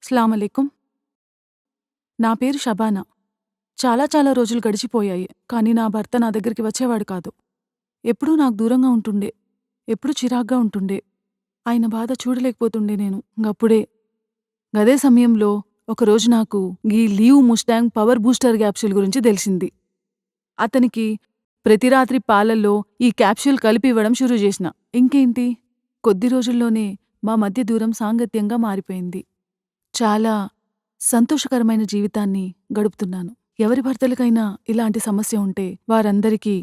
స్లామలేకుం. నా పేరు షబానా. చాలా రోజులు గడిచిపోయాయి. కానీ నా భర్త నా దగ్గరికి వచ్చేవాడు కాదు. ఎప్పుడూ నాకు దూరంగా ఉంటుండే. ఎప్పుడూ చిరాగ్గా ఉంటుండే. ఆయన బాధ చూడలేకపోతుండే నేను. గదే సమయంలో ఒకరోజు నాకు గీ లీవ్ ముస్టాంగ్ పవర్ బూస్టర్ క్యాప్సూల్ గురించి తెలిసింది. అతనికి ప్రతి రాత్రి పాలల్లో ఈ క్యాప్సూల్ కలిపి ఇవ్వడం షురూ చేసిన. ఇంకేంటి, కొద్ది రోజుల్లోనే మా మధ్య దూరం సాంగత్యంగా మారిపోయింది. చాలా సంతోషకరమైన జీవితాన్ని గడుపుతున్నాను. ఎవరి భర్తలకైనా ఇలాంటి సమస్య ఉంటే వారందరికీ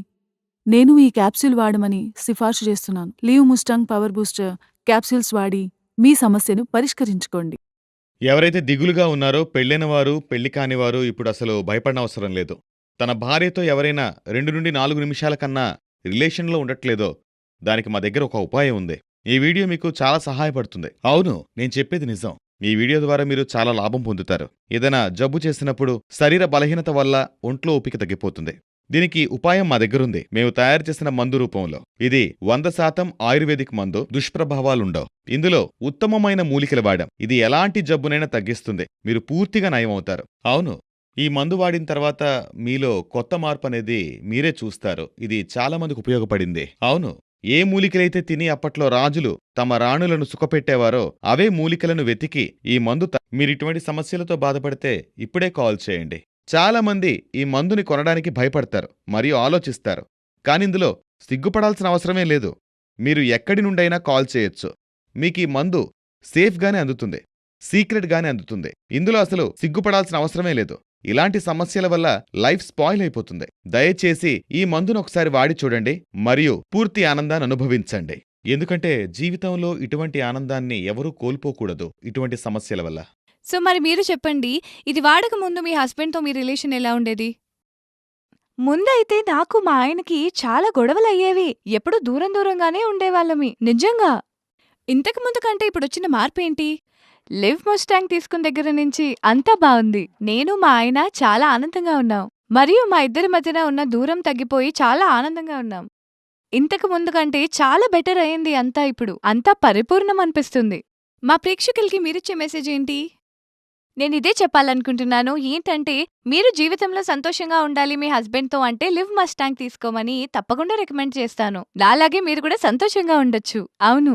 నేను ఈ క్యాప్సూల్ వాడమని సిఫార్సు చేస్తున్నాను. Leave Mustang power booster capsules వాడి మీ సమస్యను పరిష్కరించుకోండి. ఎవరైతే దిగులుగా ఉన్నారో పెళ్ళైన వారు, పెళ్లి కానివారు ఇప్పుడసలు భయపడనవసరం లేదు. తన భార్యతో ఎవరైనా 2-4 నిమిషాల కన్నా రిలేషన్‌లో ఉండట్లేదో, దానికి మా దగ్గర ఒక ఉపాయం ఉంది. ఈ వీడియో మీకు చాలా సహాయపడుతుంది. అవును, నేను చెప్పేది నిజం. ఈ వీడియో ద్వారా మీరు చాలా లాభం పొందుతారు. ఏదైనా జబ్బు చేసినప్పుడు శరీర బలహీనత వల్ల ఒంట్లో ఓపిక తగ్గిపోతుంది. దీనికి ఉపాయం మా దగ్గరుంది. మేము తయారు చేసిన మందు రూపంలో. ఇది 100% ఆయుర్వేదిక్ మందు. దుష్ప్రభావాలుండవు. ఇందులో ఉత్తమమైన మూలికలు వాడాం. ఇది ఎలాంటి జబ్బునైనా తగ్గిస్తుంది. మీరు పూర్తిగా నయమవుతారు. అవును, ఈ మందు వాడిన తర్వాత మీలో కొత్త మార్పు అనేది మీరే చూస్తారు. ఇది చాలా మందికి ఉపయోగపడింది. అవును, ఏ మూలికలైతే తిని అప్పట్లో రాజులు తమ రాణులను సుఖపెట్టేవారో అవే మూలికలను వెతికి ఈ మందు మీరిటువంటి సమస్యలతో బాధపడితే ఇప్పుడే కాల్ చేయండి. చాలా మంది ఈ మందుని కొనడానికి భయపడతారు మరియు ఆలోచిస్తారు. కానిందులో సిగ్గుపడాల్సిన అవసరమే లేదు. మీరు ఎక్కడి నుండైనా కాల్ చేయొచ్చు. మీకీ మందు సేఫ్గానే అందుతుంది, సీక్రెట్గానే అందుతుంది. ఇందులో అసలు సిగ్గుపడాల్సిన అవసరమే లేదు. ఇలాంటి సమస్యల వల్ల లైఫ్ స్పాయిల్ అయిపోతుంది. దయచేసి ఈ మందును ఒకసారి వాడి చూడండి మరియు పూర్తి ఆనందాన్ని అనుభవించండి. ఎందుకంటే జీవితంలో ఇటువంటి ఆనందాన్ని ఎవరూ కోల్పోకూడదు ఇటువంటి సమస్యల వల్ల. సో మరి మీరు చెప్పండి, ఇది వాడక ముందు మీ హస్బెండ్‌తో మీ రిలేషన్ ఎలా ఉండేది? ముందైతే నాకు మా ఆయనకి చాలా గొడవలయ్యేవి. ఎప్పుడూ దూరంగానే ఉండేవాళ్ళమి. నిజంగా. ఇంతకు ముందు కంటే ఇప్పుడొచ్చిన మార్పేంటి? లివ్ ముస్టాంగ్ తీసుకున్న దగ్గర నుంచి అంతా బావుంది. నేను మా ఆయన చాలా ఆనందంగా ఉన్నాం. మరియు మా ఇద్దరి మధ్యన ఉన్న దూరం తగ్గిపోయి చాలా ఆనందంగా ఉన్నాం. ఇంతకు ముందు కంటే చాలా బెటర్ అయింది అంతా ఇప్పుడు. అంతా పరిపూర్ణం అనిపిస్తుంది. మా ప్రేక్షకులకి మీరిచ్చే మెసేజ్ ఏంటి? నేనిదే చెప్పాలనుకుంటున్నాను. ఏంటంటే, మీరు జీవితంలో సంతోషంగా ఉండాలి మీ హస్బెండ్‌తో అంటే లివ్ ముస్టాంగ్ తీసుకోమని తప్పకుండా రికమెండ్ చేస్తాను. నాలాగే మీరు కూడా సంతోషంగా ఉండొచ్చు. అవును.